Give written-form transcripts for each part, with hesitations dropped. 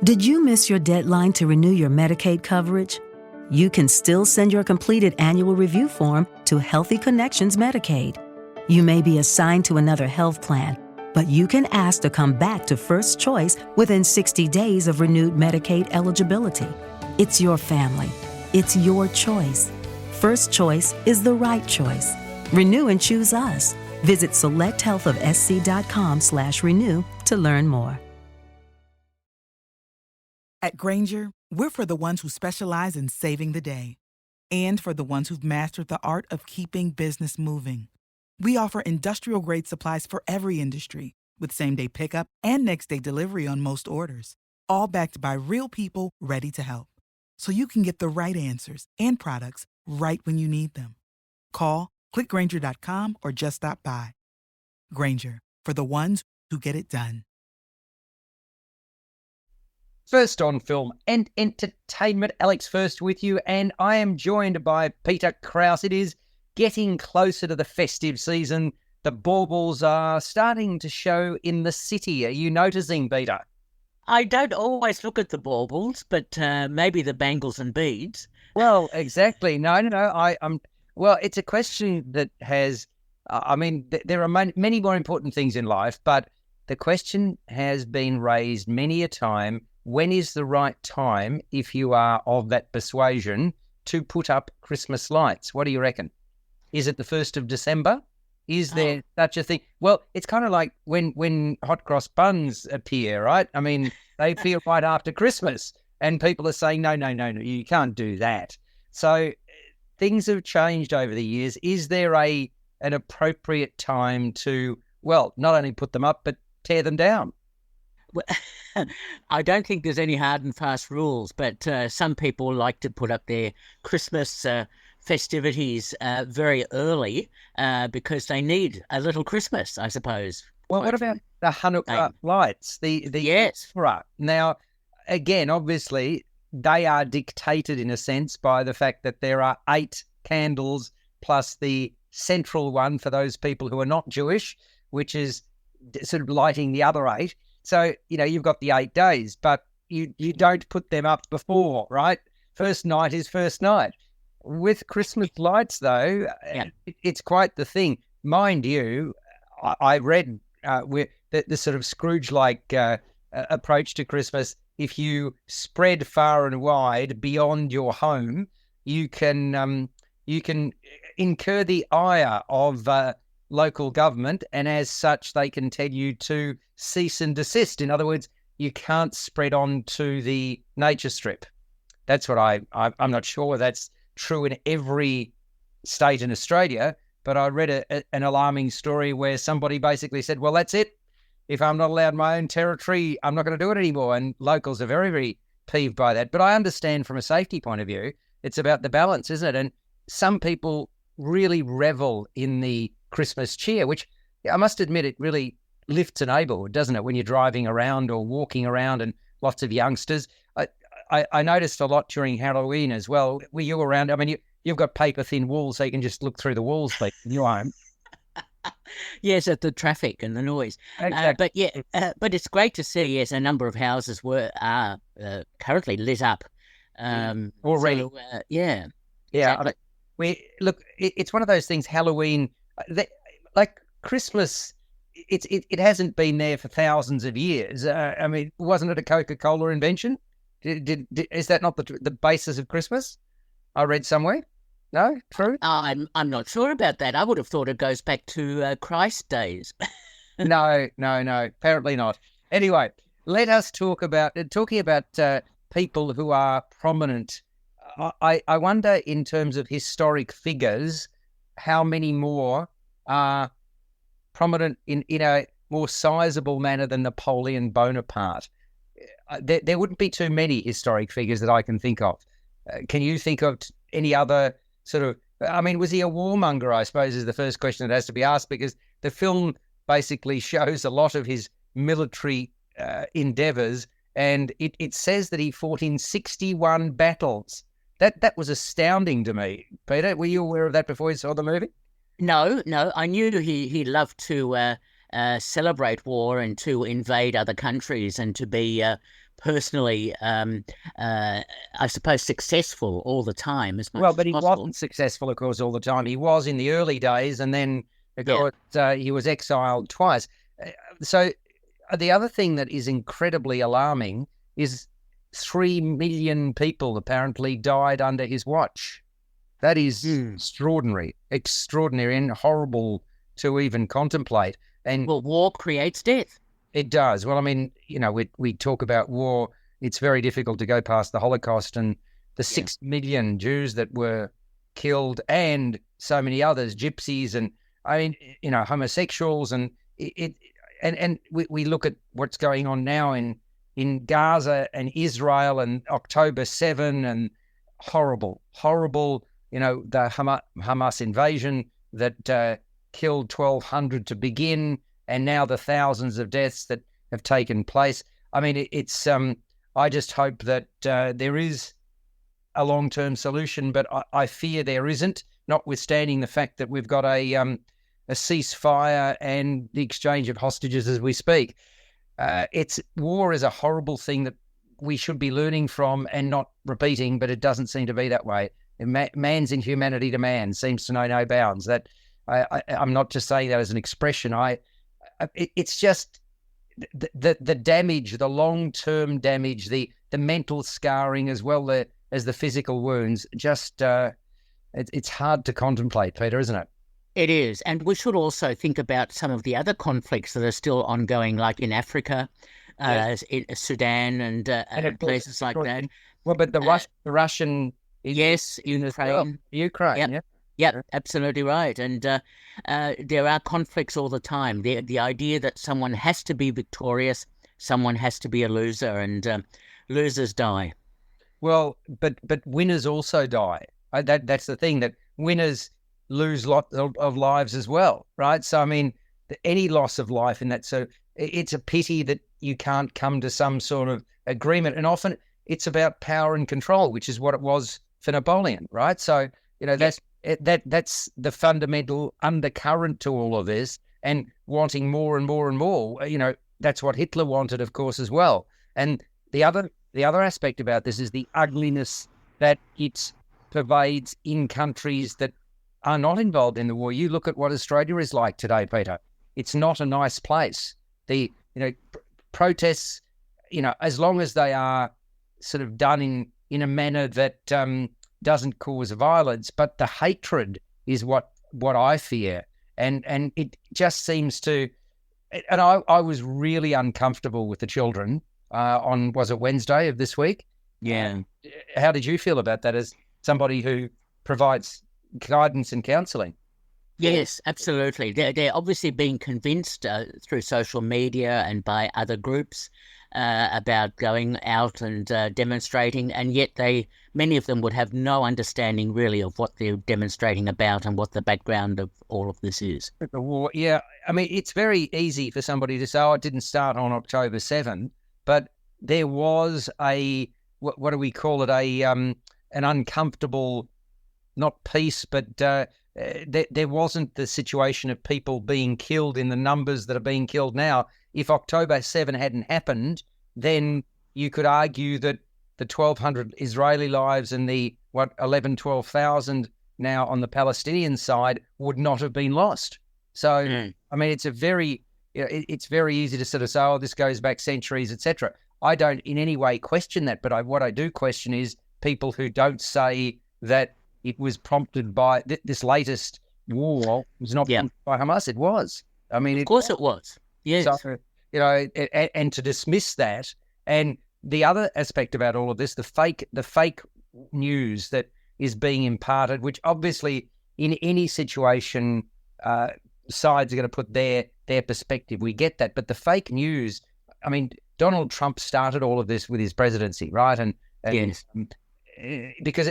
Did you miss your deadline to renew your Medicaid coverage? You can still send your completed annual review form to Healthy Connections Medicaid. You may be assigned to another health plan, but you can ask to come back to First Choice within 60 days of renewed Medicaid eligibility. It's your family. It's your choice. First Choice is the right choice. Renew and choose us. Visit selecthealthofsc.com/renew to learn more. At Grainger, we're for the ones who specialize in saving the day and for the ones who've mastered the art of keeping business moving. We offer industrial-grade supplies for every industry with same-day pickup and next-day delivery on most orders, all backed by real people ready to help. So you can get the right answers and products right when you need them. Call, click Grainger.com, or just stop by. Grainger, for the ones who get it done. First on film and entertainment, Alex First with you, and I am joined by Peter Krause. It is getting closer to the festive season. The baubles are starting to show in the city. Are you noticing, Peter? I don't always look at the baubles, but maybe the bangles and beads. Well, exactly. No. Well, it's a question that has, there are many more important things in life, but the question has been raised many a time. When is the right time, if you are of that persuasion, to put up Christmas lights? What do you reckon? Is it the 1st of December? Is there such a thing? Well, it's kind of like when hot cross buns appear, right? I mean, they appear right after Christmas, and people are saying, no, you can't do that. So things have changed over the years. Is there an appropriate time to, well, not only put them up, but tear them down? Well, I don't think there's any hard and fast rules, but some people like to put up their Christmas festivities very early because they need a little Christmas, I suppose. Well, what about the Hanukkah lights? Yes. Right. Now, again, obviously, they are dictated in a sense by the fact that there are 8 candles plus the central one for those people who are not Jewish, which is sort of lighting the other 8. So, you've got the 8 days, but you don't put them up before, right? First night is first night. With Christmas lights, though, it's quite the thing. Mind you, I read the sort of Scrooge-like approach to Christmas. If you spread far and wide beyond your home, you can incur the ire of local government, and as such, they can tell you to cease and desist. In other words, you can't spread on to the nature strip. That's what I'm not sure that's true in every state in Australia, but I read an alarming story where somebody basically said, well, that's it. If I'm not allowed my own territory, I'm not going to do it anymore. And locals are very, very peeved by that. But I understand from a safety point of view, it's about the balance, isn't it? And some people really revel in the Christmas cheer, which I must admit, it really lifts a neighbourhood, doesn't it? When you're driving around or walking around and lots of youngsters. I noticed a lot during Halloween as well. Were you around? I mean, you've got paper thin walls, so you can just look through the walls in your home. Yes, at the traffic and the noise. Exactly. But it's great to see, yes, a number of houses are currently lit up. Already. So, yeah. Yeah. Exactly. It's one of those things, Halloween, like Christmas, it hasn't been there for thousands of years. I mean, wasn't it a Coca-Cola invention? Is that not the basis of Christmas? I read somewhere. No, true. I'm not sure about that. I would have thought it goes back to Christ's days. No. Apparently not. Anyway, let us talking about people who are prominent. I wonder, in terms of historic figures, how many more are prominent in a more sizable manner than Napoleon Bonaparte. There wouldn't be too many historic figures that I can think of. Can you think of any other sort of, I mean, was he a warmonger, I suppose, is the first question that has to be asked, because the film basically shows a lot of his military endeavours, and it says that he fought in 61 battles. That was astounding to me. Peter, were you aware of that before you saw the movie? No. I knew he loved to celebrate war and to invade other countries and to be personally, I suppose, successful all the time as much Well, as but he possible. wasn't successful, of course, all the time. He was in the early days, and then, of course, he was exiled twice. So the other thing that is incredibly alarming is 3 million people apparently died under his watch. That is extraordinary, and horrible to even contemplate. And Well, war creates death. it does. Well, I mean, we talk about war. It's very difficult to go past the Holocaust and the 6 million Jews that were killed, and so many others, gypsies, and I mean, homosexuals, and we look at what's going on now in Gaza and Israel and October 7 and horrible, the Hamas invasion that killed 1,200 to begin, and now the thousands of deaths that have taken place. I mean, it's I just hope that there is a long-term solution, but I fear there isn't, notwithstanding the fact that we've got a ceasefire and the exchange of hostages as we speak. War is a horrible thing that we should be learning from and not repeating, but it doesn't seem to be that way. Man's inhumanity to man seems to know no bounds. That I'm not just saying that as an expression. It's just the damage, the long-term damage, the mental scarring as well as the physical wounds. Just it's hard to contemplate, Peter, isn't it? It is. And we should also think about some of the other conflicts that are still ongoing, like in Africa, in Sudan and places like that. Well, but the Russian... Yes, Ukraine. Ukraine, Yeah, absolutely right. And there are conflicts all the time. The idea that someone has to be victorious, someone has to be a loser, and losers die. Well, but winners also die. That's the thing, that winners lose lots of lives as well, right? So, I mean, any loss of life in that, so it's a pity that you can't come to some sort of agreement. And often it's about power and control, which is what it was for Napoleon, right? So, that's the fundamental undercurrent to all of this, and wanting more and more and more. That's what Hitler wanted, of course, as well. And the other aspect about this is the ugliness that it pervades in countries that are not involved in the war. You look at what Australia is like today, Peter. It's not a nice place. The protests, as long as they are sort of done in a manner that doesn't cause violence, but the hatred is what I fear, and it just seems to. And I was really uncomfortable with the children on, was it Wednesday of this week? Yeah. How did you feel about that as somebody who provides guidance and counselling? Yes, absolutely. They're obviously being convinced through social media and by other groups about going out and demonstrating, and yet many of them would have no understanding really of what they're demonstrating about and what the background of all of this is. The war, yeah. I mean, it's very easy for somebody to say, "Oh, it didn't start on October 7," but there was what do we call it? An uncomfortable, not peace, but there wasn't the situation of people being killed in the numbers that are being killed now. If October 7 hadn't happened, then you could argue that the 1,200 Israeli lives and the 12,000 now on the Palestinian side would not have been lost. So, I mean, it's very easy to sort of say, "Oh, this goes back centuries, etc." I don't in any way question that, but what I do question is people who don't say that it was prompted by this latest war was not prompted by Hamas. It was. I mean, of course it was. Yes. So, and to dismiss that, and the other aspect about all of this, the fake news that is being imparted, which obviously in any situation, sides are going to put their perspective. We get that, but the fake news. I mean, Donald Trump started all of this with his presidency, right? And yes. Because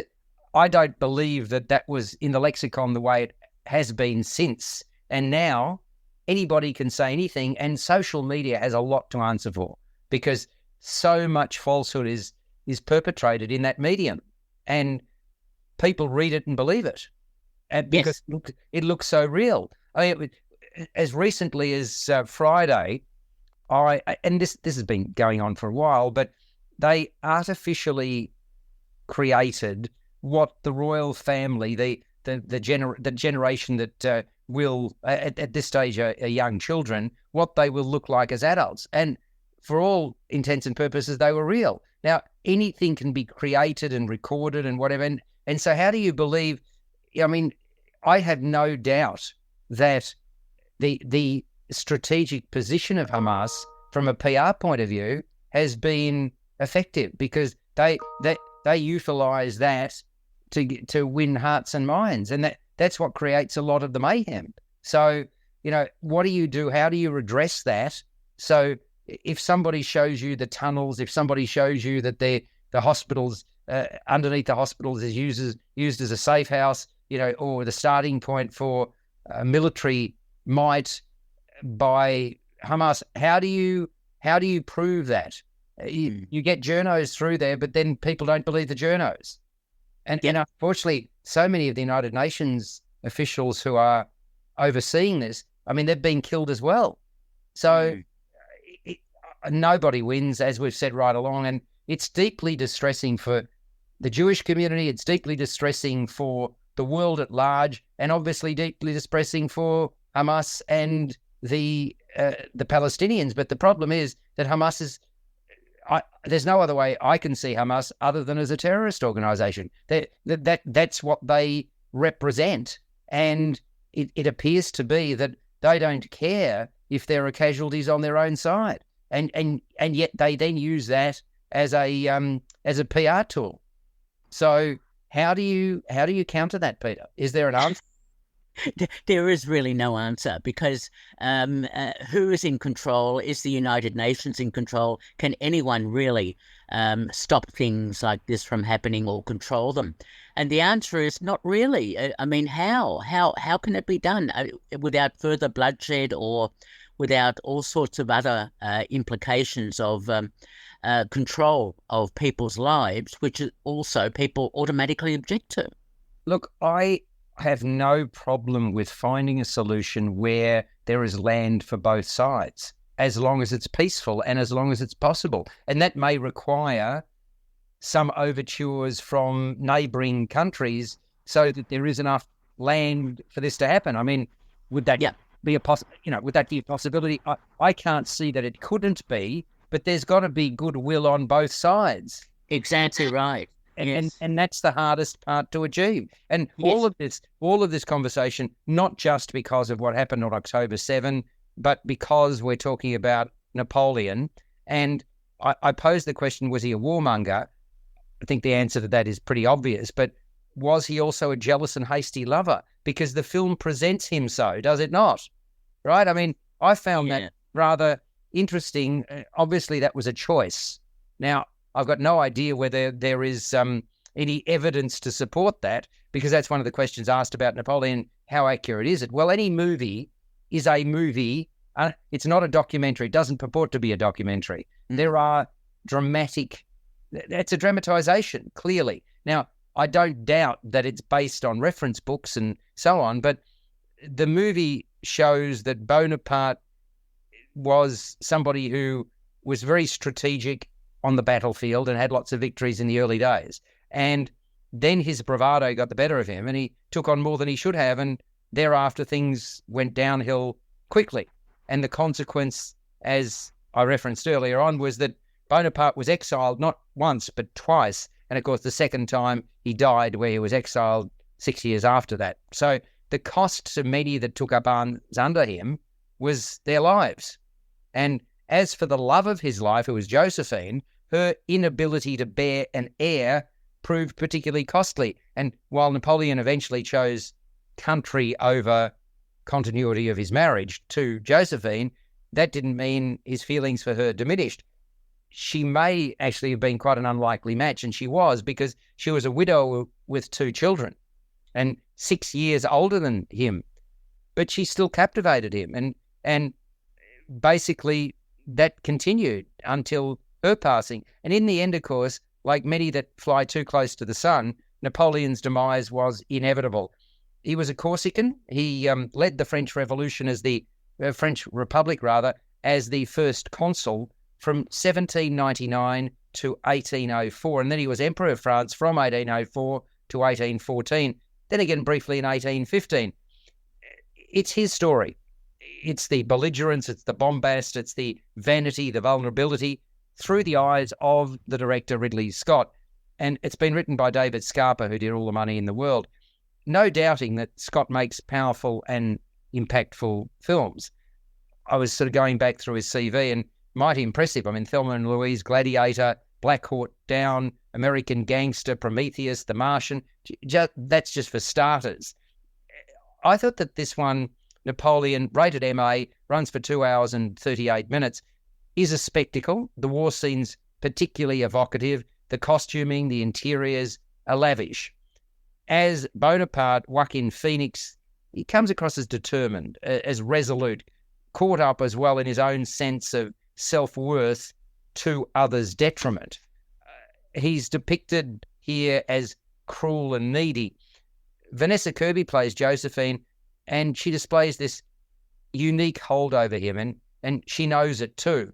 I don't believe that was in the lexicon the way it has been since. And now anybody can say anything, and social media has a lot to answer for, because so much falsehood is perpetrated in that medium, and people read it and believe it, and because it looks so real. I mean, as recently as Friday, and this has been going on for a while, but they artificially created what the royal family, the generation that will, at this stage, are young children, what they will look like as adults. And for all intents and purposes, they were real. Now, anything can be created and recorded and whatever. And so how do you believe, I mean, I have no doubt that the strategic position of Hamas from a PR point of view has been effective, because they utilize that to win hearts and minds, and that's what creates a lot of the mayhem. So, what do you do? How do you redress that? So if somebody shows you the tunnels, if somebody shows you that the hospitals underneath the hospitals is used as a safe house, or the starting point for military might by Hamas, how do you prove that? You get journos through there, but then people don't believe the journos. And unfortunately, so many of the United Nations officials who are overseeing this, I mean, they've been killed as well. So nobody wins, as we've said right along. And it's deeply distressing for the Jewish community. It's deeply distressing for the world at large, and obviously deeply distressing for Hamas and the Palestinians. But the problem is that Hamas is, there's no other way I can see Hamas other than as a terrorist organization. That's what they represent. And it appears to be that they don't care if there are casualties on their own side. And yet they then use that as a PR tool. So how do you counter that, Peter? Is there an answer? There is really no answer, because who is in control? Is the United Nations in control? Can anyone really stop things like this from happening or control them? And the answer is not really. I mean, how can it be done without further bloodshed or without all sorts of other implications of control of people's lives, which also people automatically object to? Look, I have no problem with finding a solution where there is land for both sides, as long as it's peaceful and as long as it's possible. And that may require some overtures from neighbouring countries so that there is enough land for this to happen. I mean, would that be a would that be a possibility? I can't see that it couldn't be, but there's got to be goodwill on both sides. Exactly right. Yes. And that's the hardest part to achieve. And all of this conversation, not just because of what happened on October 7, but because we're talking about Napoleon. And I posed the question, was he a warmonger? I think the answer to that is pretty obvious. But was he also a jealous and hasty lover? Because the film presents him so, does it not? Right? I mean, I found that rather interesting. Obviously, that was a choice. Now, I've got no idea whether there is any evidence to support that, because that's one of the questions asked about Napoleon. How accurate is it? Well, any movie is a movie. It's not a documentary. It doesn't purport to be a documentary. There are it's a dramatization, clearly. Now, I don't doubt that it's based on reference books and so on, but the movie shows that Bonaparte was somebody who was very strategic on the battlefield and had lots of victories in the early days. And then his bravado got the better of him and he took on more than he should have. And thereafter, things went downhill quickly. And the consequence, as I referenced earlier on, was that Bonaparte was exiled not once, but twice. And of course, the second time he died, where he was exiled 6 years after that. So the cost to many that took up arms under him was their lives. And as for the love of his life, who was Josephine, her inability to bear an heir proved particularly costly. And while Napoleon eventually chose country over continuity of his marriage to Josephine, that didn't mean his feelings for her diminished. She may actually have been quite an unlikely match, and she was, because she was a widow with 2 children and 6 years older than him. But she still captivated him, and basically that continued until her passing. And in the end, of course, like many that fly too close to the sun, Napoleon's demise was inevitable. He was a Corsican. He led the French Revolution French Republic, as the first consul from 1799 to 1804. And then he was Emperor of France from 1804 to 1814. Then again, briefly in 1815. It's his story. It's the belligerence, it's the bombast, it's the vanity, the vulnerability through the eyes of the director Ridley Scott. And it's been written by David Scarpa, who did All the Money in the World. No doubting that Scott makes powerful and impactful films. I was sort of going back through his CV and mighty impressive. I mean, Thelma and Louise, Gladiator, Black Hawk Down, American Gangster, Prometheus, The Martian. That's just for starters. I thought that this one, Napoleon, rated MA, runs for 2 hours and 38 minutes, is a spectacle. The war scenes particularly evocative. The costuming, the interiors are lavish. As Bonaparte, Joaquin Phoenix, he comes across as determined, as resolute, caught up as well in his own sense of self-worth to others' detriment. He's depicted here as cruel and needy. Vanessa Kirby plays Josephine, and she displays this unique hold over him, and she knows it too.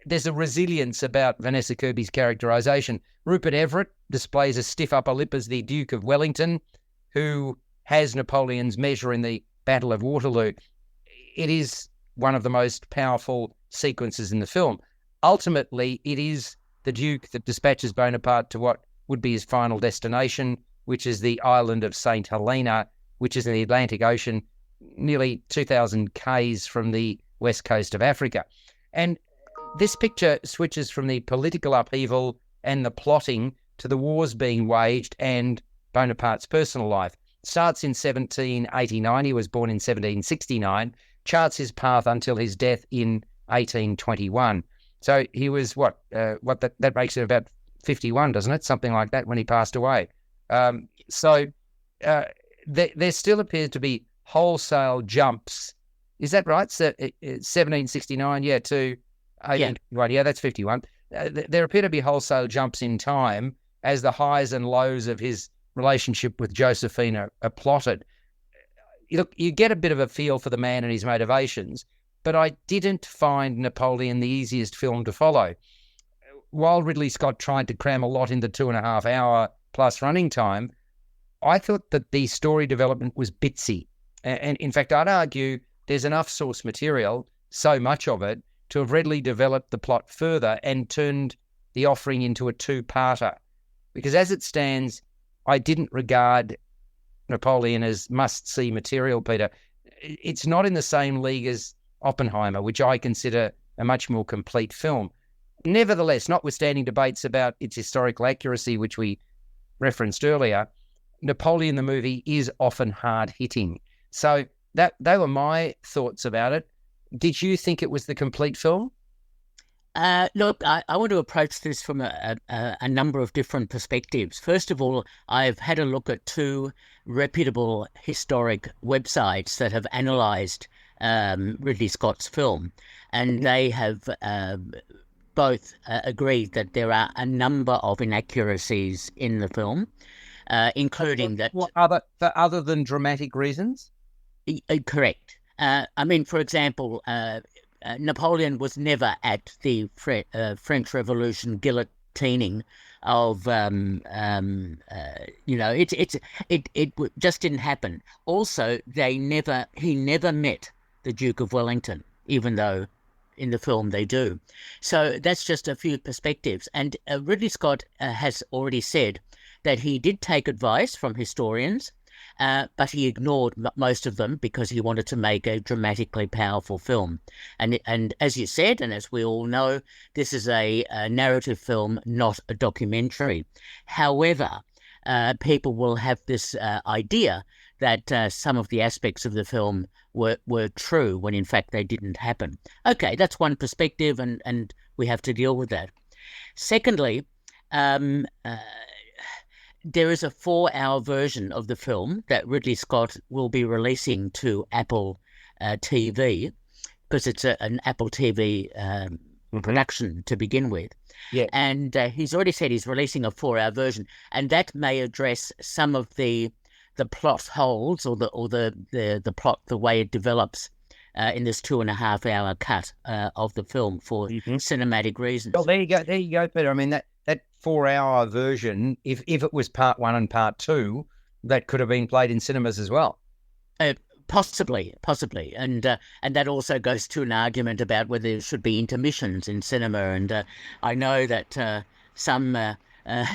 There's a resilience about Vanessa Kirby's characterisation. Rupert Everett displays a stiff upper lip as the Duke of Wellington, who has Napoleon's measure in the Battle of Waterloo. It is one of the most powerful sequences in the film. Ultimately, it is the Duke that dispatches Bonaparte to what would be his final destination, which is the island of St. Helena, which is in the Atlantic Ocean, nearly 2,000 k's from the west coast of Africa. And this picture switches from the political upheaval and the plotting to the wars being waged and Bonaparte's personal life. Starts in 1789, he was born in 1769, charts his path until his death in 1821. So he was that makes it about 51, doesn't it? Something like that when he passed away. There still appears to be wholesale jumps. Is that right? So, 1769, to 1821. Yeah, that's 51. There appear to be wholesale jumps in time as the highs and lows of his relationship with Josephine are plotted. Look, you get a bit of a feel for the man and his motivations, but I didn't find Napoleon the easiest film to follow. While Ridley Scott tried to cram a lot into 2.5 hour plus running time, I thought that the story development was bitsy. And in fact, I'd argue there's enough source material, so much of it, to have readily developed the plot further and turned the offering into a two-parter. Because as it stands, I didn't regard Napoleon as must-see material, Peter. It's not in the same league as Oppenheimer, which I consider a much more complete film. Nevertheless, notwithstanding debates about its historical accuracy, which we referenced earlier, Napoleon the movie is often hard-hitting. So they were my thoughts about it. Did you think it was the complete film? Look, I want to approach this from a number of different perspectives. First of all, I've had a look at two reputable historic websites that have analysed Ridley Scott's film, and they have both agreed that there are a number of inaccuracies in the film, including that... Other than dramatic reasons? Correct. I mean, for example... Napoleon was never at the French Revolution guillotining of, it just didn't happen. Also, he never met the Duke of Wellington, even though in the film they do. So that's just a few perspectives. And Ridley Scott has already said that he did take advice from historians, but he ignored most of them because he wanted to make a dramatically powerful film. And as you said, and as we all know, this is a narrative film, not a documentary. However, people will have this idea that some of the aspects of the film were true when in fact they didn't happen. Okay, that's one perspective, and we have to deal with that. Secondly, there is a 4-hour version of the film that Ridley Scott will be releasing to Apple TV, because it's an Apple TV production to begin with. Yeah. And he's already said he's releasing a 4-hour version, and that may address some of the plot holes or the plot, the way it develops in this 2.5 hour cut of the film for cinematic reasons. Well, there you go, Peter. I mean, that 4-hour version, if it was part 1 and part 2, that could have been played in cinemas as well. Possibly, and that also goes to an argument about whether there should be intermissions in cinema. And I know that some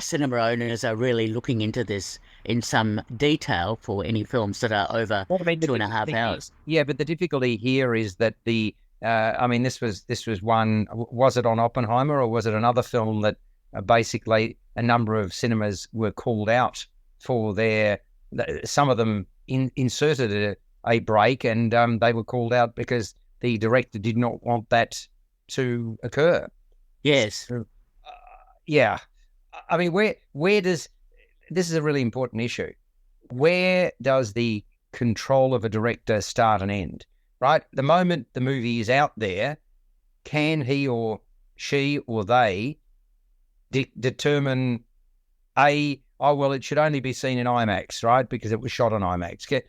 cinema owners are really looking into this in some detail for any films that are over 2.5 hours. Yeah, but the difficulty here is that this was one. Was it on Oppenheimer, or was it another film that basically a number of cinemas were called out for some of them inserted a break, and they were called out because the director did not want that to occur. Yes. Yeah. I mean, where does, this is a really important issue. Where does the control of a director start and end, right? The moment the movie is out there, can he or she or they determine it should only be seen in IMAX, right? Because it was shot on IMAX.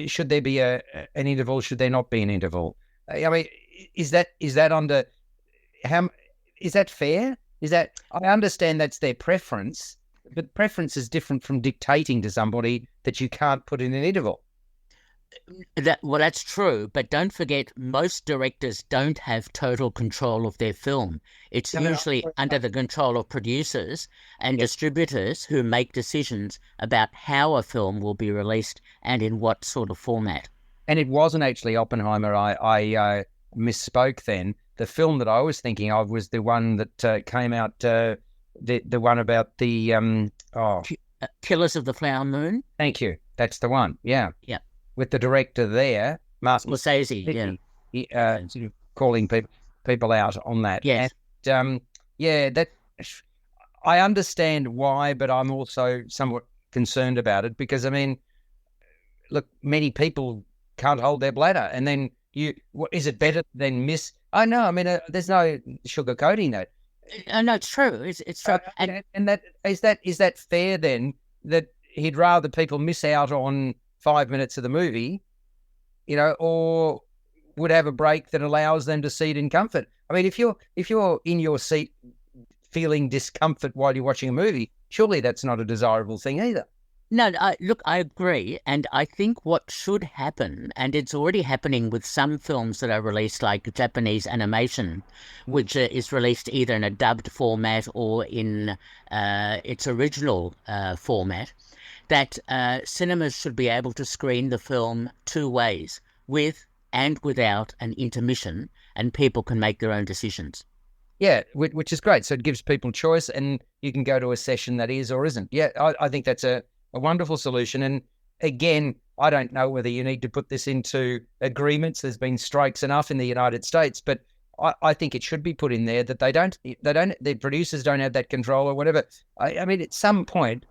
Should there be an interval? Should there not be an interval? I mean, is that fair? I understand that's their preference, but preference is different from dictating to somebody that you can't put in an interval. That's true, but don't forget, most directors don't have total control of their film. It's usually under the control of producers and distributors who make decisions about how a film will be released and in what sort of format. And it wasn't actually Oppenheimer. I misspoke then. The film that I was thinking of was the one that came out, the one about the... Killers of the Flower Moon? Thank you. That's the one, yeah. Yeah. With the director there, Martin Scorsese, sort of calling people out on that. Yes. And, that I understand why, but I'm also somewhat concerned about it because, I mean, look, many people can't hold their bladder, and then is it better than miss? Oh no, I mean, there's no sugarcoating that. No, it's true. It's true. And that is that fair then? That he'd rather people miss out on 5 minutes of the movie, or would have a break that allows them to see it in comfort. I mean, if you're in your seat feeling discomfort while you're watching a movie, surely that's not a desirable thing either. No, look, I agree. And I think what should happen, and it's already happening with some films that are released, like Japanese animation, which is released either in a dubbed format or in its original format, that cinemas should be able to screen the film 2 ways, with and without an intermission, and people can make their own decisions. Yeah, which is great. So it gives people choice, and you can go to a session that is or isn't. Yeah, I think that's a wonderful solution. And again, I don't know whether you need to put this into agreements. There's been strikes enough in the United States, but I think it should be put in there that the producers don't have that control or whatever. I mean, at some point,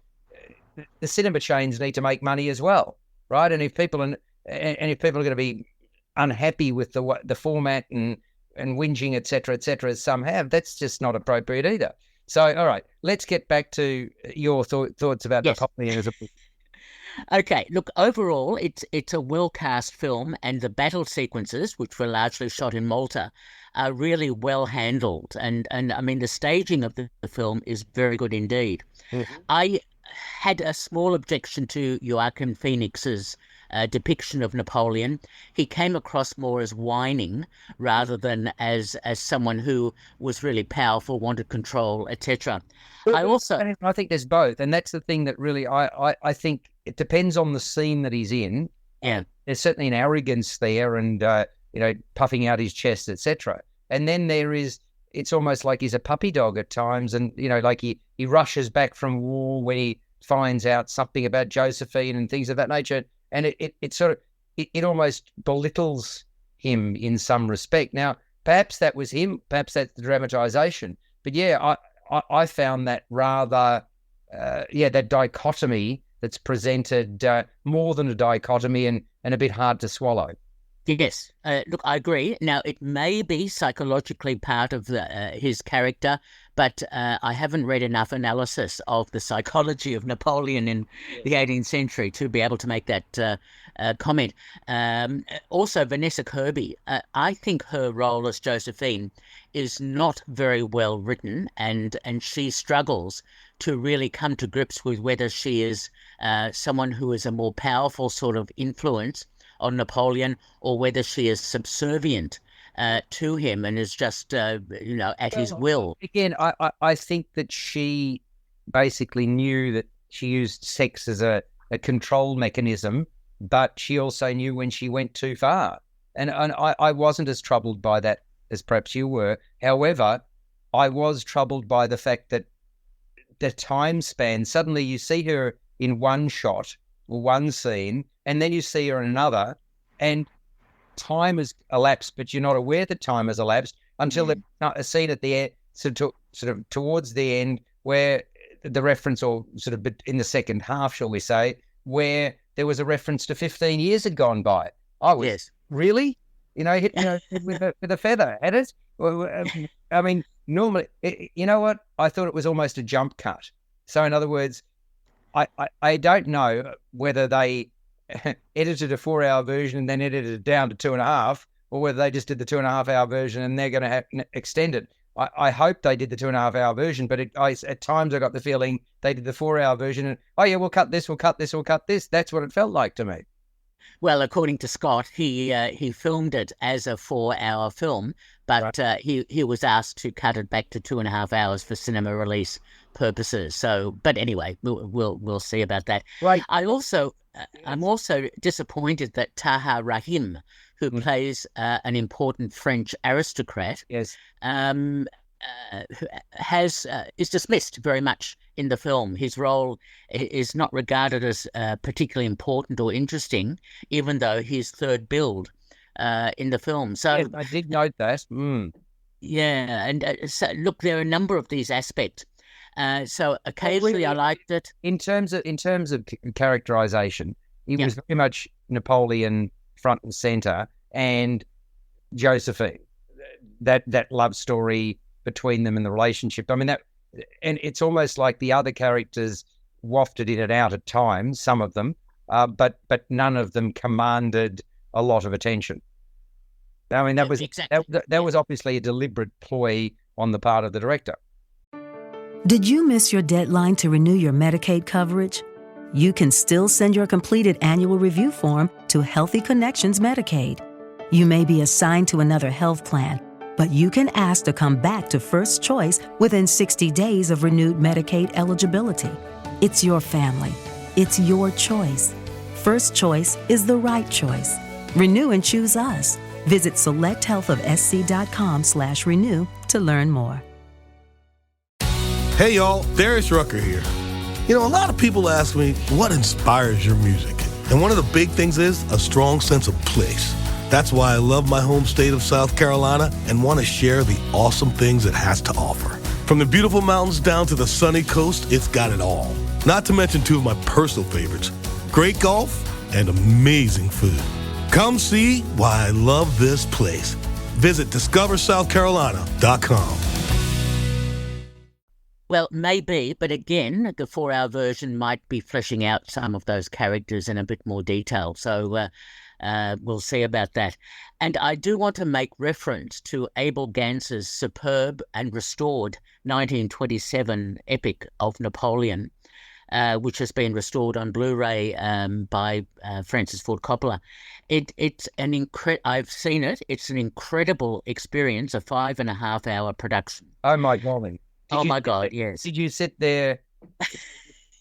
the cinema chains need to make money as well, right? And if people are going to be unhappy with the format and whinging, et cetera, as some have, that's just not appropriate either. So, all right, let's get back to your thoughts about Napoleon as a book. Okay, look, overall, it's a well-cast film, and the battle sequences, which were largely shot in Malta, are really well handled. And I mean, the staging of the film is very good indeed. Mm-hmm. I had a small objection to Joaquin Phoenix's depiction of Napoleon. He came across more as whining rather than as someone who was really powerful, wanted control, etc. I think there's both, and that's the thing that really I think it depends on the scene that he's in. Yeah, there's certainly an arrogance there, and puffing out his chest, etc. And then it's almost like he's a puppy dog at times, and like he rushes back from war when he finds out something about Josephine and things of that nature. And it almost belittles him in some respect. Now, perhaps that was him, perhaps that's the dramatization. But yeah, I found that rather, that dichotomy that's presented more than a dichotomy and a bit hard to swallow. Yes. Look, I agree. Now, it may be psychologically part of his character, but I haven't read enough analysis of the psychology of Napoleon in the 18th century to be able to make that comment. Also, Vanessa Kirby, I think her role as Josephine is not very well written, and she struggles to really come to grips with whether she is someone who is a more powerful sort of influence on Napoleon, or whether she is subservient to him and is just, at his will. Again, I think that she basically knew that she used sex as a control mechanism, but she also knew when she went too far. And I wasn't as troubled by that as perhaps you were. However, I was troubled by the fact that the time span, suddenly you see her in one shot or one scene, and then you see her in another, and time has elapsed, but you're not aware that time has elapsed until a scene at the end, sort of towards the end, where the reference, or sort of in the second half, shall we say, where there was a reference to 15 years had gone by. I was really, hit with a feather at it. I mean, normally, you know what? I thought it was almost a jump cut. So in other words, I don't know whether they edited a 4-hour version and then edited it down to 2.5, or whether they just did the 2.5-hour version and they're going to extend it. I hope they did the 2.5-hour version, but at times I got the feeling they did the 4-hour version and, we'll cut this, we'll cut this, we'll cut this. That's what it felt like to me. Well, according to Scott, he filmed it as a 4-hour film, but he was asked to cut it back to 2.5 hours for cinema release purposes. So, but anyway, we'll see about that. Right. I'm also disappointed that Taha Rahim, who plays an important French aristocrat, yes, is dismissed very much in the film. His role is not regarded as particularly important or interesting, even though he's third billed in the film. So yes, I did note that. Yeah, and so look, there are a number of these aspects. So occasionally I liked it. In terms of characterization, he was very much Napoleon front and center, and Josephine, that love story between them and the relationship. I mean, that, and it's almost like the other characters wafted in and out at times, some of them, but none of them commanded a lot of attention. I mean, that was obviously a deliberate ploy on the part of the director. Did you miss your deadline to renew your Medicaid coverage? You can still send your completed annual review form to Healthy Connections Medicaid. You may be assigned to another health plan, but you can ask to come back to First Choice within 60 days of renewed Medicaid eligibility. It's your family. It's your choice. First Choice is the right choice. Renew and choose us. Visit selecthealthofsc.com/renew to learn more. Hey y'all, Darius Rucker here. A lot of people ask me, what inspires your music? And one of the big things is a strong sense of place. That's why I love my home state of South Carolina and want to share the awesome things it has to offer. From the beautiful mountains down to the sunny coast, it's got it all. Not to mention two of my personal favorites, great golf and amazing food. Come see why I love this place. Visit discoversouthcarolina.com. Well, maybe, but again, the 4-hour version might be fleshing out some of those characters in a bit more detail. So we'll see about that. And I do want to make reference to Abel Gance's superb and restored 1927 epic of Napoleon, which has been restored on Blu-ray by Francis Ford Coppola. It's an I've seen it. It's an incredible experience, a 5.5-hour production. Oh my golly. My God, yes. Did you sit there?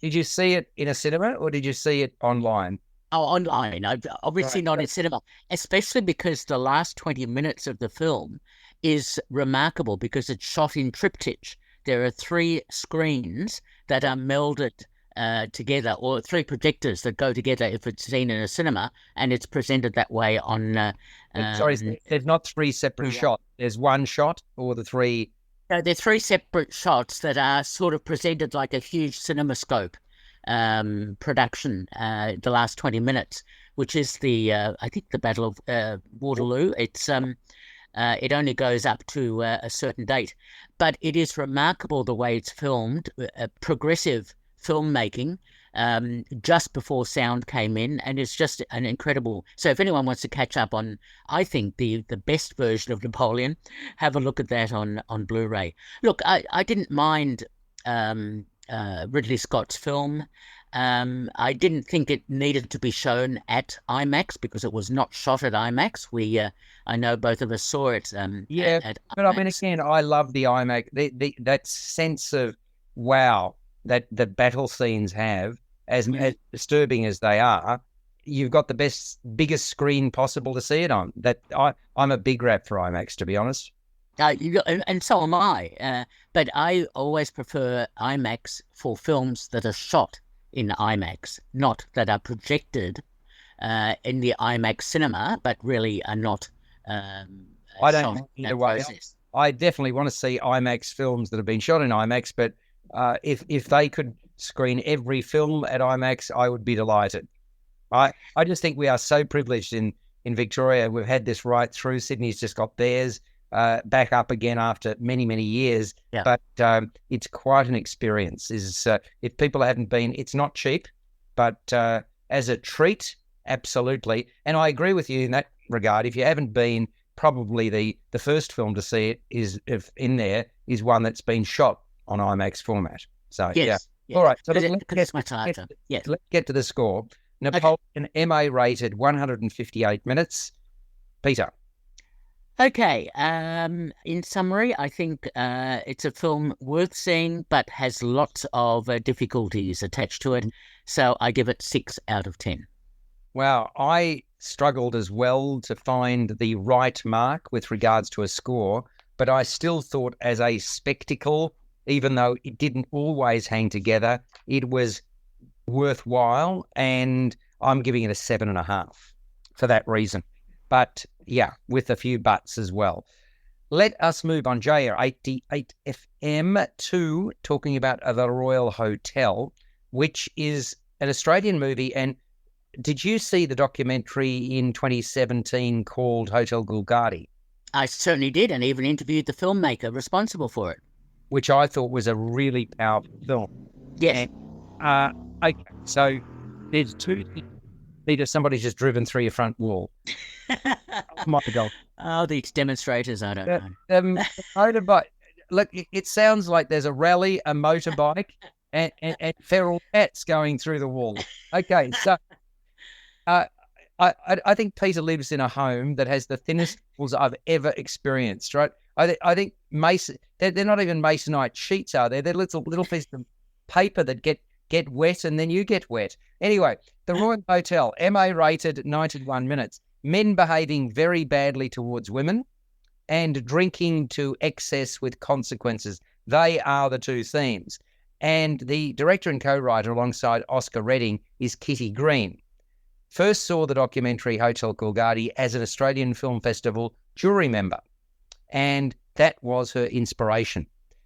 Did you see it in a cinema or did you see it online? Oh, online. Obviously not in cinema, especially because the last 20 minutes of the film is remarkable because it's shot in triptych. There are 3 screens that are melded together, or 3 projectors that go together if it's seen in a cinema, and it's presented that way on... Sorry, there's not 3 separate shots. There's one shot, or the 3... No, they're 3 separate shots that are sort of presented like a huge cinemascope production, the last 20 minutes, which is I think the Battle of Waterloo. It's It only goes up to a certain date. But it is remarkable the way it's filmed, progressive filmmaking, just before sound came in, and it's just an incredible. So if anyone wants to catch up on, I think the best version of Napoleon, have a look at that on Blu-ray. Look, I didn't mind Ridley Scott's film. I didn't think it needed to be shown at IMAX because it was not shot at IMAX. I know both of us saw it. At but IMAX. I mean, again, I love the IMAX. That sense of wow that the battle scenes have, as disturbing as they are, you've got the biggest screen possible to see it on. That I'm a big rap for IMAX, to be honest. And so am I. But I always prefer IMAX for films that are shot in IMAX, not that are projected in the IMAX cinema, but really are not. I don't either way. I definitely want to see IMAX films that have been shot in IMAX, but if they could screen every film at IMAX, I would be delighted. I just think we are so privileged in Victoria. We've had this right through. Sydney's just got theirs back up again after many, many years. Yeah. But it's quite an experience. If people haven't been, it's not cheap, but as a treat, absolutely. And I agree with you in that regard. If you haven't been, probably the first film to see it is one that's been shot on IMAX format. So yes. All right. So let's get to the score. Napoleon, okay. MA rated 158 minutes. Peter. Okay. In summary, I think it's a film worth seeing, but has lots of difficulties attached to it. So I give it 6 out of 10. Wow. I struggled as well to find the right mark with regards to a score, but I still thought as a spectacle, even though it didn't always hang together, it was worthwhile, and I'm giving it a 7.5 for that reason. But yeah, with a few buts as well. Let us move on, JR88 FM, to talking about The Royal Hotel, which is an Australian movie. And did you see the documentary in 2017 called Hotel Gulgadi? I certainly did, and even interviewed the filmmaker responsible for it, which I thought was a really powerful film. Yes. And, okay, so there's two. Peter, somebody's just driven through your front wall. Oh my God. Oh, these demonstrators, I don't know. Motorbike. Look, it sounds like there's a rally, a motorbike, and feral cats going through the wall. Okay, so I think Peter lives in a home that has the thinnest walls I've ever experienced, right? I think they're not even masonite sheets, are they? They're little pieces of paper that get wet and then you get wet. Anyway, the Royal Hotel, MA rated 91 minutes. Men behaving very badly towards women and drinking to excess with consequences. They are the two themes. And the director and co-writer alongside Oscar Redding is Kitty Green. First saw the documentary Hotel Gulgadi as an Australian Film Festival jury member. And that was her inspiration.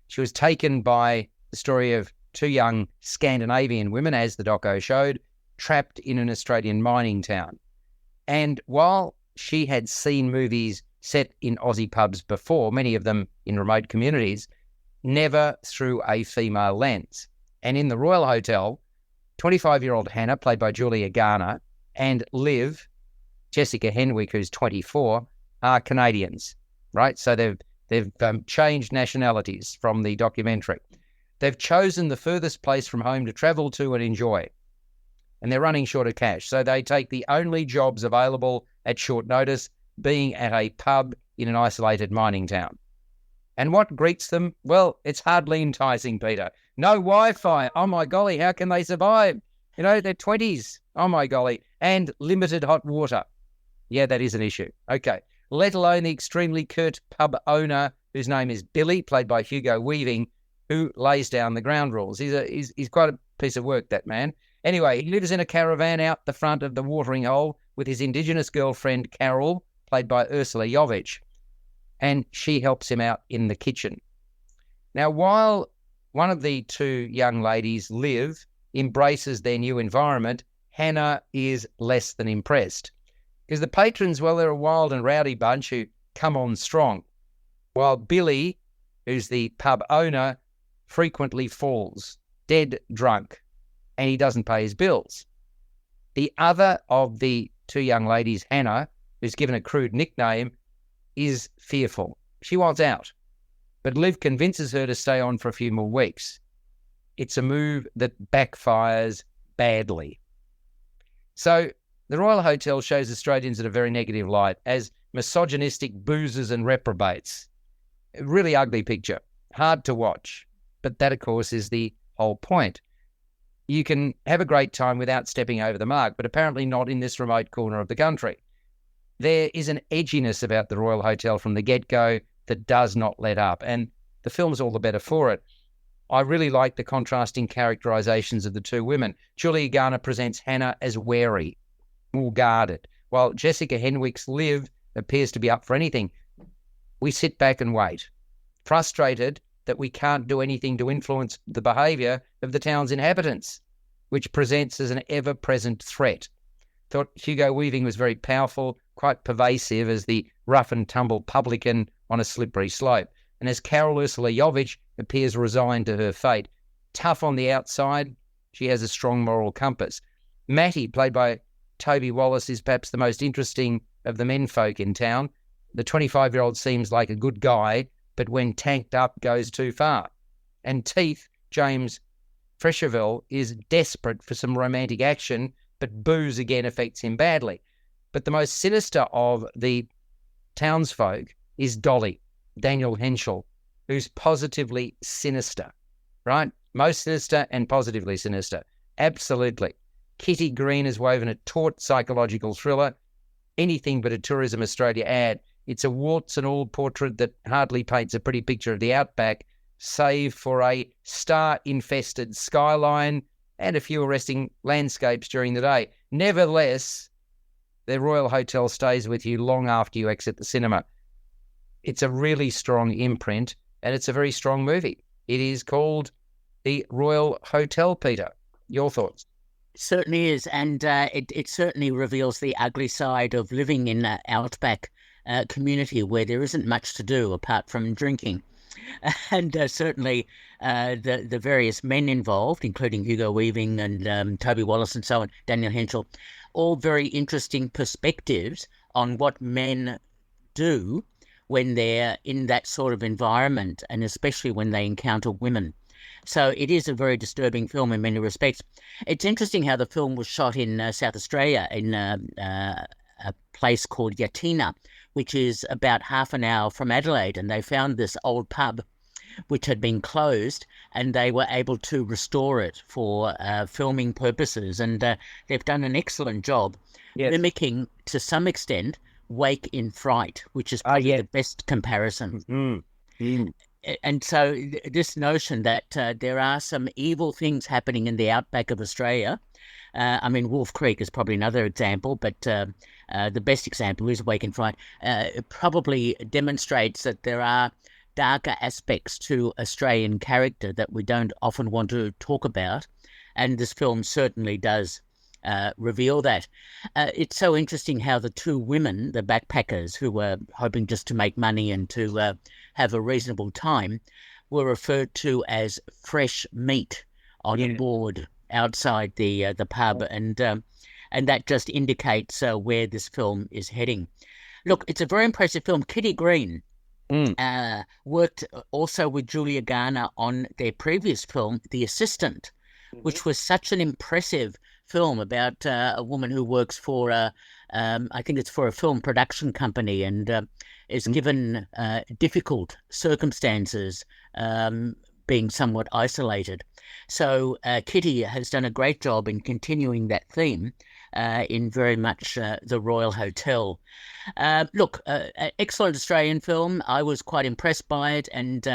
She was taken by the story of two young Scandinavian women, as the doco showed, trapped in an Australian mining town. And while she had seen movies set in Aussie pubs before, many of them in remote communities, never through a female lens. And in the Royal Hotel, 25-year-old Hannah, played by Julia Garner, and Liv, Jessica Henwick, who's 24, are Canadians, right? So they've changed nationalities from the documentary. They've chosen the furthest place from home to travel to and enjoy. And they're running short of cash. So they take the only jobs available at short notice, being at a pub in an isolated mining town. And what greets them? Well, it's hardly enticing, Peter. No Wi-Fi. Oh, my golly, how can they survive? You know, they're 20s. Oh, my golly. And limited hot water. Yeah, that is an issue. Okay. Let alone the extremely curt pub owner, whose name is Billy, played by Hugo Weaving, who lays down the ground rules. He's quite a piece of work, that man. Anyway, he lives in a caravan out the front of the watering hole with his Indigenous girlfriend, Carol, played by Ursula Jovic, and she helps him out in the kitchen. Now, while one of the two young ladies, Liv, embraces their new environment, Hannah is less than impressed. Because the patrons, well, they're a wild and rowdy bunch who come on strong, while Billy, who's the pub owner, frequently falls dead drunk and he doesn't pay his bills. The other of the two young ladies, Hannah, who's given a crude nickname, is fearful. She wants out, but Liv convinces her to stay on for a few more weeks. It's a move that backfires badly. So the Royal Hotel shows Australians in a very negative light as misogynistic boozers and reprobates. A really ugly picture, hard to watch, but that, of course, is the whole point. You can have a great time without stepping over the mark, but apparently not in this remote corner of the country. There is an edginess about the Royal Hotel from the get-go that does not let up, and the film's all the better for it. I really like the contrasting characterizations of the two women. Julia Garner presents Hannah as wary, more guarded, while Jessica Henwick's Liv appears to be up for anything. We sit back and wait, frustrated that we can't do anything to influence the behaviour of the town's inhabitants, which presents as an ever-present threat. Thought Hugo Weaving was very powerful, quite pervasive as the rough-and-tumble publican on a slippery slope, and as Carol Ursula Jovich appears resigned to her fate. Tough on the outside, she has a strong moral compass. Matty, played by Toby Wallace, is perhaps the most interesting of the menfolk in town. The 25-year-old seems like a good guy, but when tanked up goes too far. And Teeth, James Fresherville, is desperate for some romantic action, but booze again affects him badly. But the most sinister of the townsfolk is Dolly, Daniel Henschel, who's positively sinister, right? Most sinister and positively sinister. Absolutely. Kitty Green has woven a taut psychological thriller, anything but a Tourism Australia ad. It's a warts and all portrait that hardly paints a pretty picture of the outback, save for a star-infested skyline and a few arresting landscapes during the day. Nevertheless, the Royal Hotel stays with you long after you exit the cinema. It's a really strong imprint, and it's a very strong movie. It is called The Royal Hotel, Peter. Your thoughts? It certainly is, and it certainly reveals the ugly side of living in an outback community where there isn't much to do apart from drinking. And certainly the various men involved, including Hugo Weaving and Toby Wallace and so on, Daniel Henschel, all very interesting perspectives on what men do when they're in that sort of environment, and especially when they encounter women. So it is a very disturbing film in many respects. It's interesting how the film was shot in South Australia in a place called Yatina, which is about half an hour from Adelaide, and they found this old pub which had been closed, and they were able to restore it for filming purposes, and they've done an excellent job mimicking, to some extent, Wake in Fright, which is probably the best comparison. Mm-hmm. And so this notion that there are some evil things happening in the outback of Australia, I mean, Wolf Creek is probably another example, but the best example is Wake in Fright. It probably demonstrates that there are darker aspects to Australian character that we don't often want to talk about, and this film certainly does reveal that. It's so interesting how the two women, the backpackers who were hoping just to make money and to have a reasonable time, were referred to as fresh meat on board outside the pub, and that just indicates where this film is heading. Look, it's a very impressive film. Kitty Green worked also with Julia Garner on their previous film, The Assistant, which was such an impressive film about a woman who works for I think it's for a film production company, and is given difficult circumstances, being somewhat isolated. So Kitty has done a great job in continuing that theme in very much the Royal Hotel. Look, excellent Australian film. I was quite impressed by it, and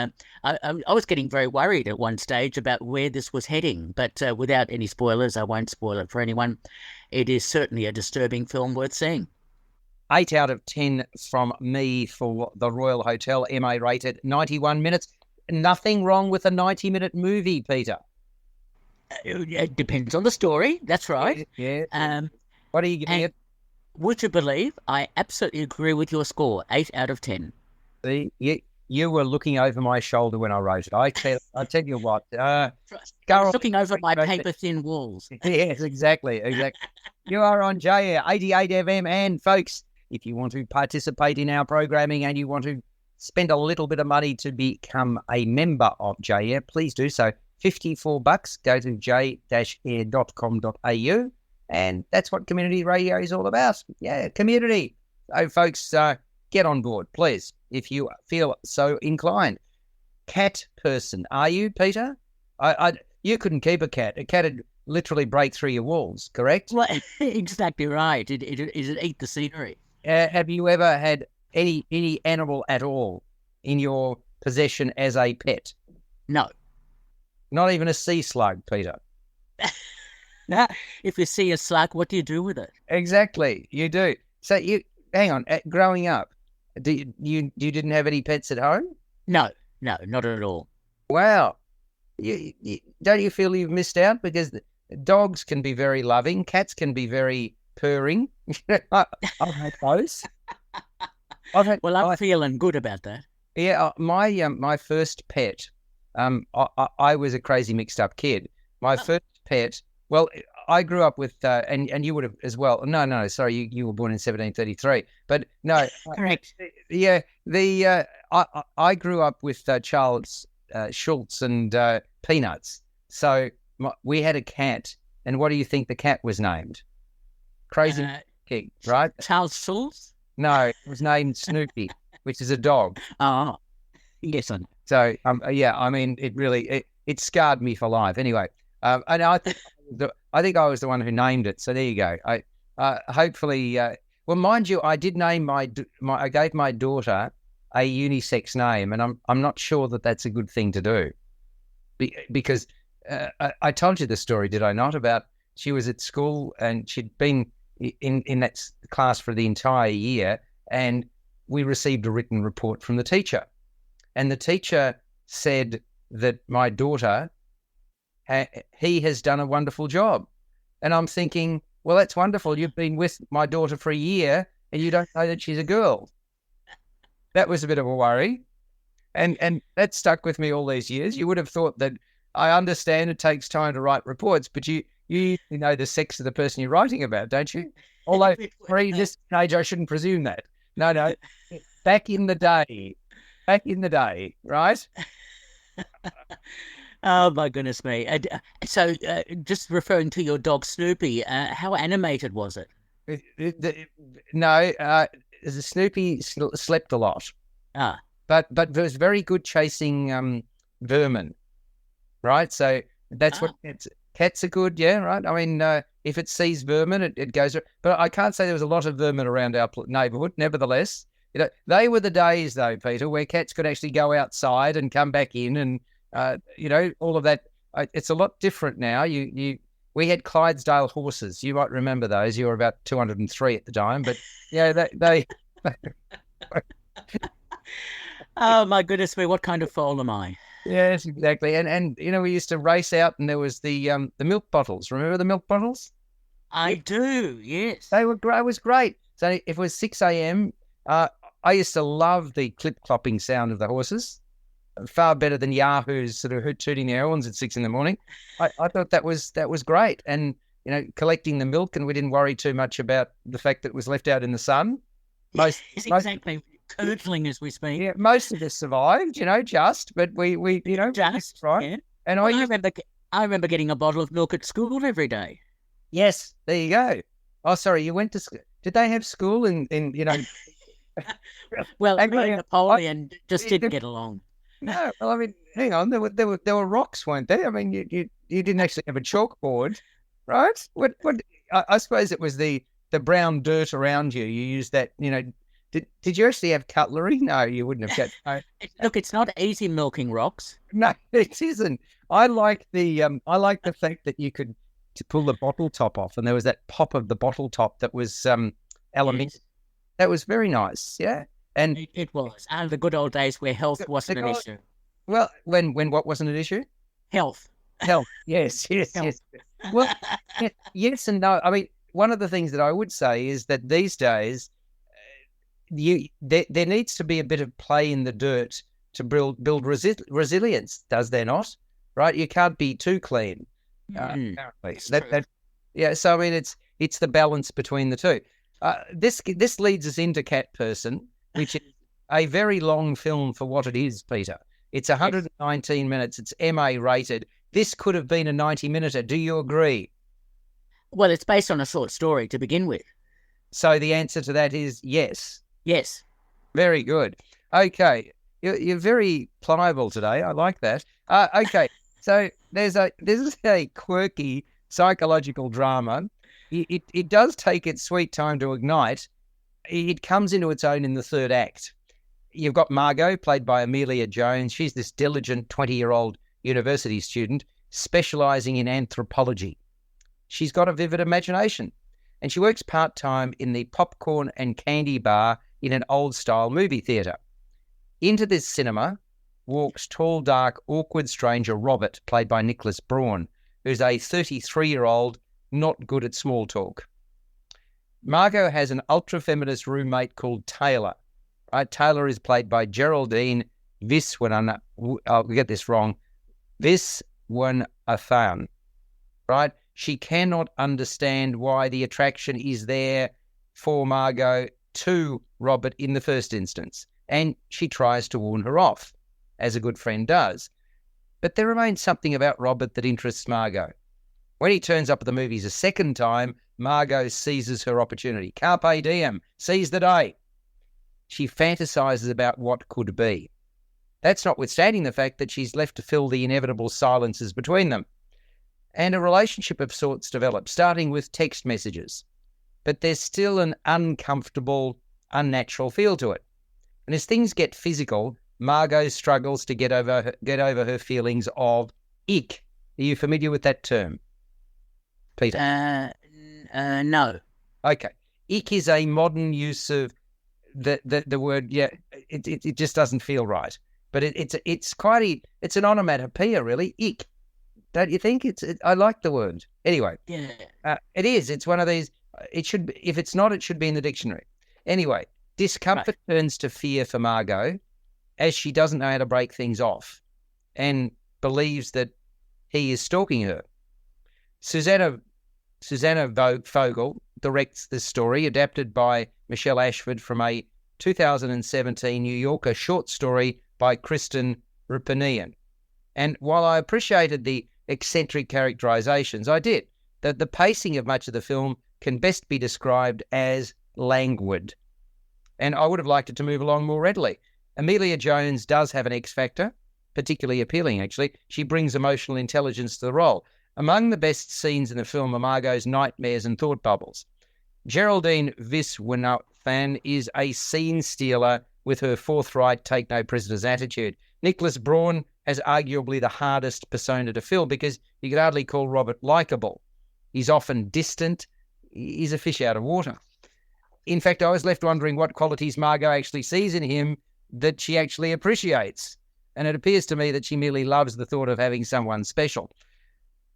I was getting very worried at one stage about where this was heading, but without any spoilers, I won't spoil it for anyone. It is certainly a disturbing film worth seeing. 8 out of 10 from me for the Royal Hotel, MA rated, 91 minutes. Nothing wrong with a 90-minute movie, Peter. It depends on the story. That's right. Yeah. What are you giving it? Would you believe I absolutely agree with your score, 8 out of 10. See, you were looking over my shoulder when I wrote it. I tell you what. I was looking over my paper-thin walls. Yes, exactly. You are on JAir 88 FM, and folks, if you want to participate in our programming and you want to spend a little bit of money to become a member of JAir, please do so. $54. Go to j-air.com.au, and that's what community radio is all about. Yeah, community. So, folks, get on board, please, if you feel so inclined. Cat person, are you, Peter? You couldn't keep a cat. A cat would literally break through your walls, correct? Well, exactly right. It'd eat the scenery. Have you ever had any animal at all in your possession as a pet? No. Not even a sea slug, Peter? If you see a slug, what do you do with it? Exactly, you do. So hang on. Growing up, you didn't have any pets at home? No, not at all. Wow. Don't you feel you've missed out? Because dogs can be very loving, cats can be very purring. I've had those. Well, I'm feeling good about that. Yeah, my first pet. I was a crazy mixed up kid. My first pet. Well, I grew up with, and you would have as well. No, sorry, you were born in 1733. But no, correct. Yeah, I grew up with Charles Schultz and Peanuts. So we had a cat, and what do you think the cat was named? Crazy King, right? Charles Schultz? No, it was named Snoopy, which is a dog. Oh, yes, I know. So yeah, I mean, it scarred me for life. Anyway, and I think I was the one who named it. So there you go. Hopefully, well, mind you, I did name I gave my daughter a unisex name, and I'm not sure that that's a good thing to do, because I told you the story, did I not? About she was at school and she'd been in that class for the entire year, and we received a written report from the teacher, and the teacher said that my daughter, he has done a wonderful job. And I'm thinking, well, that's wonderful. You've been with my daughter for a year and you don't know that she's a girl. That was a bit of a worry. And that stuck with me all these years. You would have thought that, I understand it takes time to write reports, but you know the sex of the person you're writing about, don't you? Although for this age, I shouldn't presume that. No. Back in the day, right? Oh, my goodness me. So just referring to your dog Snoopy, how animated was it? No, Snoopy slept a lot. But it was very good chasing vermin, right? So that's what cats are good, yeah, right? I mean, if it sees vermin, it goes. But I can't say there was a lot of vermin around our neighbourhood. Nevertheless, they were the days, though, Peter, where cats could actually go outside and come back in, and all of that. It's a lot different now. We had Clydesdale horses. You might remember those. You were about 203 at the time, but yeah, they. Oh my goodness me! What kind of foal am I? Yes, exactly. And we used to race out, and there was the milk bottles. Remember the milk bottles? I do. Yes, they were great. It was great. So if it was 6 a.m., I used to love the clip-clopping sound of the horses. Far better than Yahoos sort of tooting their horns at 6 a.m. I thought that was great, and collecting the milk, and we didn't worry too much about the fact that it was left out in the sun. Exactly. Curdling as we speak. Yeah, most of us survived, but we just right. Yeah. And I remember getting a bottle of milk at school every day. Yes, there you go. Oh, sorry, you went to school. Did they have school in Well, me and Napoleon just didn't get along. No, well, I mean, hang on. There were rocks, weren't there? I mean, you didn't actually have a chalkboard, right? What? I suppose it was the brown dirt around you. You used that. Did you actually have cutlery? No, you wouldn't have. Look, it's not easy milking rocks. No, it isn't. I like the fact that you could pull the bottle top off, and there was that pop of the bottle top that was aluminium. Yes. That was very nice. Yeah. And it was. And the good old days where health wasn't an issue. Well, when what wasn't an issue? Health. Yes. Health. Yes. Well, yes and no. I mean, one of the things that I would say is that these days, there needs to be a bit of play in the dirt to build resilience, does there not? Right? You can't be too clean. Apparently. So I mean, it's the balance between the two. This leads us into Cat Person, which is a very long film for what it is, Peter. It's 119 minutes. It's MA rated. This could have been a 90-minute. Do you agree? Well, it's based on a short story to begin with. So the answer to that is yes. Yes. Very good. Okay. You're very pliable today. I like that. Okay. So this is a quirky psychological drama. It does take its sweet time to ignite. It comes into its own in the third act. You've got Margot, played by Amelia Jones. She's this diligent 20-year-old university student specialising in anthropology. She's got a vivid imagination, and she works part-time in the popcorn and candy bar in an old-style movie theatre. Into this cinema walks tall, dark, awkward stranger Robert, played by Nicholas Braun, who's a 33-year-old not good at small talk. Margot has an ultra-feminist roommate called Taylor. Right? Taylor is played by Geraldine Viswanathan. I'll get this wrong. Viswanathan. Right? She cannot understand why the attraction is there for Margot to Robert in the first instance, and she tries to warn her off, as a good friend does. But there remains something about Robert that interests Margot. When he turns up at the movies a second time, Margot seizes her opportunity. Carpe diem, seize the day. She fantasises about what could be. That's notwithstanding the fact that she's left to fill the inevitable silences between them. And a relationship of sorts develops, starting with text messages. But there's still an uncomfortable, unnatural feel to it. And as things get physical, Margot struggles to get over her feelings of ick. Are you familiar with that term, Peter? No. Okay. Ick is a modern use of the word. Yeah, it just doesn't feel right. But it's an onomatopoeia, really. Ick. Don't you think? I like the word. Anyway. Yeah. It is. It's one of these. It should. If it's not, it should be in the dictionary. Anyway, discomfort turns to fear for Margot, as she doesn't know how to break things off, and believes that he is stalking her. Susanna Vogel directs this story, adapted by Michelle Ashford from a 2017 New Yorker short story by Kristen Rupanian. And while I appreciated the eccentric characterizations, I did, that the pacing of much of the film can best be described as languid. And I would have liked it to move along more readily. Amelia Jones does have an X factor, particularly appealing, actually. She brings emotional intelligence to the role. Among the best scenes in the film are Margot's nightmares and thought bubbles. Geraldine Viswanathan is a scene stealer with her forthright, take-no-prisoners attitude. Nicholas Braun has arguably the hardest persona to fill because you could hardly call Robert likeable. He's often distant. He's a fish out of water. In fact, I was left wondering what qualities Margot actually sees in him that she actually appreciates. And it appears to me that she merely loves the thought of having someone special.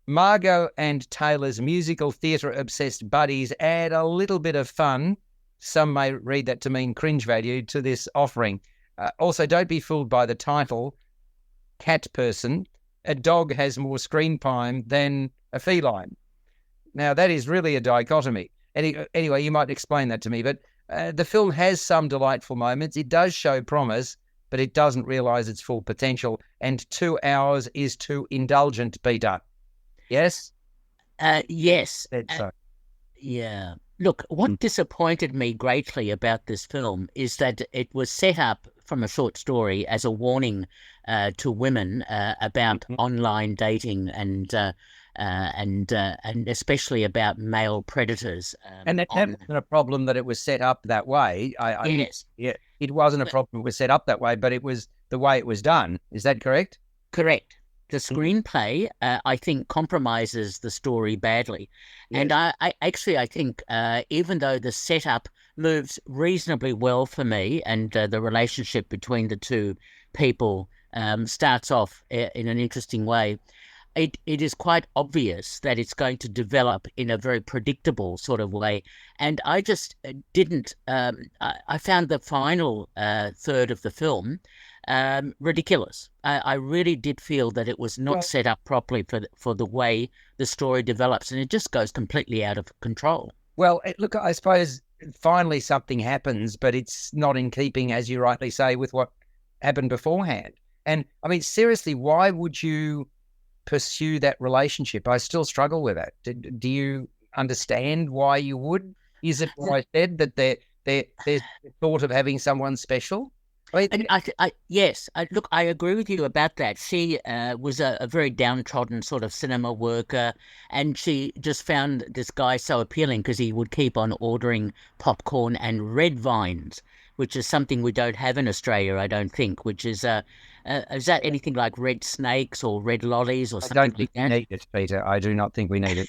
Margot and Taylor's musical theatre-obsessed buddies add a little bit of fun, some may read that to mean cringe value, to this offering. Also, don't be fooled by the title, Cat Person. A dog has more screen time than a feline. Now, that is really a dichotomy. Anyway, you might explain that to me, but the film has some delightful moments. It does show promise, but it doesn't realise its full potential, and 2 hours is too indulgent, Peter. Yes? Yes. So. Yeah. Look, what disappointed me greatly about this film is that it was set up from a short story as a warning to women about online dating and especially about male predators. And that wasn't a problem that it was set up that way. Yes. Yeah, it wasn't a problem it was set up that way, but it was the way it was done. Is that correct? Correct. The screenplay, I think, compromises the story badly. Yes. And I think even though the setup moves reasonably well for me and the relationship between the two people starts off in an interesting way, it is quite obvious that it's going to develop in a very predictable sort of way. And I just didn't, I found the final third of the film ridiculous. I really did feel that it was not set up properly for the way the story develops, and it just goes completely out of control. Well, look, I suppose finally something happens, but it's not in keeping, as you rightly say, with what happened beforehand. And I mean, seriously, why would you pursue that relationship? I still struggle with it. Do you understand why you would? Is it what I said, that there's the thought of having someone special? I mean, Yes, look, I agree with you about that. She was a very downtrodden sort of cinema worker, and she just found this guy so appealing because he would keep on ordering popcorn and red vines, which is something we don't have in Australia, I don't think, which is that anything like red snakes or red lollies or something I don't think like that? we need it, Peter. I do not think we need it.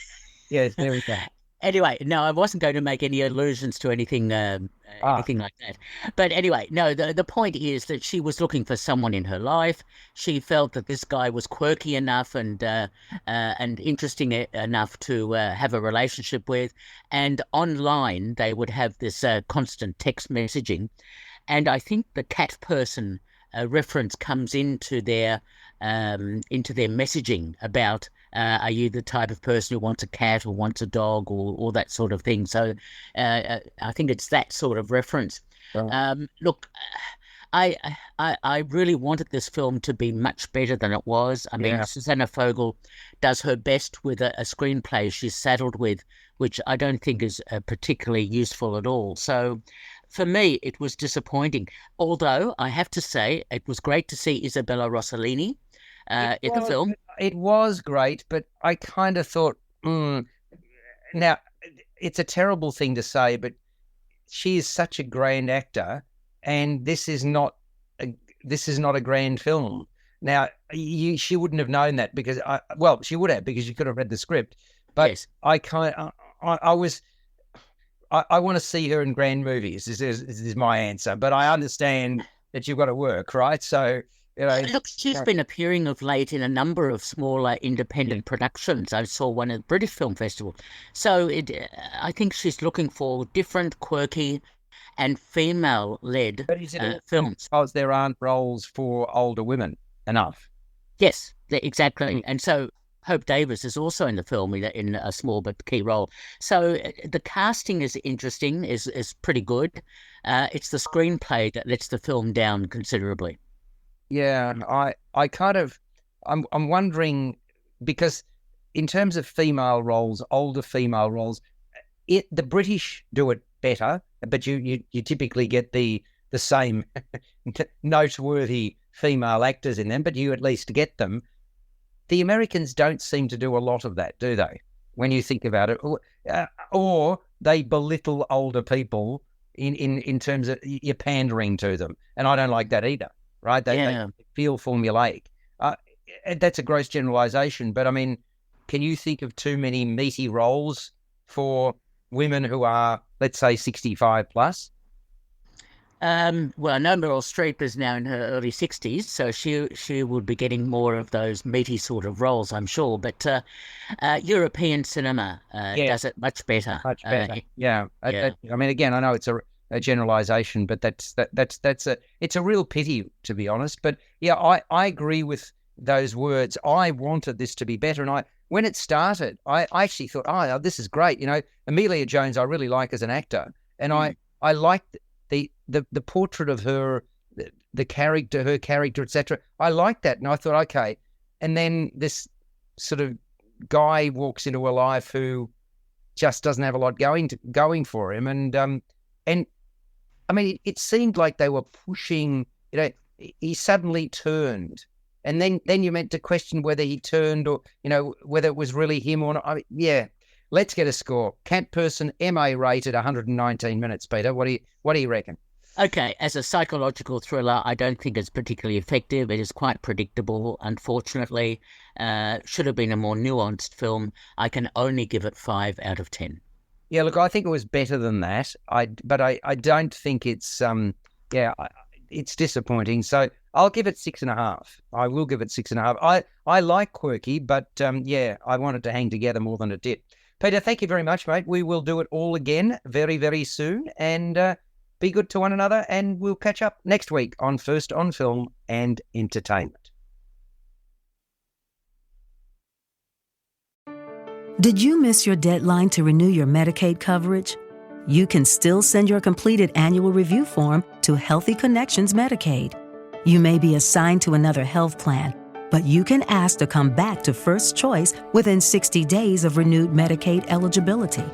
Yes, there we go. Anyway, no, I wasn't going to make any allusions to anything anything like that. But anyway, no, the point is that she was looking for someone in her life. She felt that this guy was quirky enough and interesting enough to have a relationship with. And online, they would have this constant text messaging. And I think the cat person reference comes into their messaging about are you the type of person who wants a cat or wants a dog or that sort of thing. So I think it's that sort of reference. Right. Look, I really wanted this film to be much better than it was. I mean, Susanna Fogel does her best with a screenplay she's saddled with, which I don't think is particularly useful at all. So for me, it was disappointing. Although I have to say, it was great to see Isabella Rossellini in the film. It was great, but I kind of thought, now it's a terrible thing to say, but she is such a grand actor, and this is not a grand film. Now, she wouldn't have known that because she would have, because you could have read the script. But Yes. I want to see her in grand movies. This is my answer, but I understand that you've got to work, right? So, you know, Look, she's been appearing of late in a number of smaller independent productions. I saw one at the British Film Festival. So I think she's looking for different, quirky and female-led but is it films. because there aren't roles for older women enough? Yes, exactly. And so Hope Davis is also in the film in a small but key role. So the casting is interesting, is pretty good. It's the screenplay that lets the film down considerably. Yeah, I'm wondering, because in terms of female roles, older female roles, the British do it better, but you typically get the same noteworthy female actors in them, but you at least get them. The Americans don't seem to do a lot of that, do they? When you think about it, or they belittle older people in terms of you're pandering to them, and I don't like that either. Right? They feel formulaic. That's a gross generalization, but I mean, can you think of too many meaty roles for women who are, let's say, 65 plus? Well, I know Meryl Streep is now in her early 60s, so she would be getting more of those meaty sort of roles, I'm sure. But European cinema does it much better. Much better. I mean, again, I know it's a generalization, but it's a real pity, to be honest. But yeah, I agree with those words. I wanted this to be better, and when it started, I actually thought, oh, this is great. You know, Amelia Jones, I really like as an actor, and I liked the portrait of her, the character, her character, etc. I liked that, and I thought, okay. And then this sort of guy walks into her life who just doesn't have a lot going for him, and I mean, it seemed like they were pushing. You know, he suddenly turned, and then you're meant to question whether he turned or whether it was really him or not. I mean, let's get a score. Cat Person, MA rated 119 minutes. Peter, what do you reckon? Okay, as a psychological thriller, I don't think it's particularly effective. It is quite predictable, unfortunately. Should have been a more nuanced film. I can only give it 5 out of 10. Yeah, look, I think it was better than that. But I don't think it's it's disappointing. So I'll give it 6.5. I will give it 6.5. I like quirky, but I want it to hang together more than it did. Peter, thank you very much, mate. We will do it all again very, very soon, and be good to one another, and we'll catch up next week on First on Film and Entertainment. Did you miss your deadline to renew your Medicaid coverage? You can still send your completed annual review form to Healthy Connections Medicaid. You may be assigned to another health plan, but you can ask to come back to First Choice within 60 days of renewed Medicaid eligibility.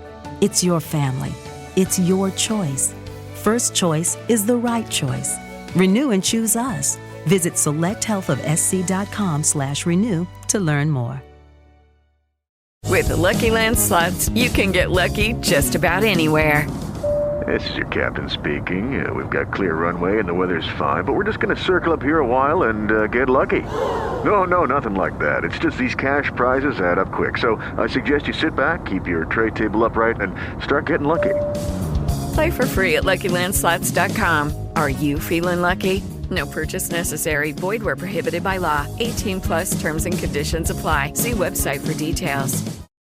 It's your family. It's your choice. First Choice is the right choice. Renew and choose us. Visit selecthealthofsc.com/renew to learn more. With the Lucky Land Slots, you can get lucky just about anywhere. This is your captain speaking. We've got clear runway and the weather's fine, but we're just going to circle up here a while and get lucky. No, nothing like that. It's just these cash prizes add up quick. So I suggest you sit back, keep your tray table upright, and start getting lucky. Play for free at LuckyLandSlots.com. Are you feeling lucky? No purchase necessary. Void where prohibited by law. 18+ terms and conditions apply. See website for details.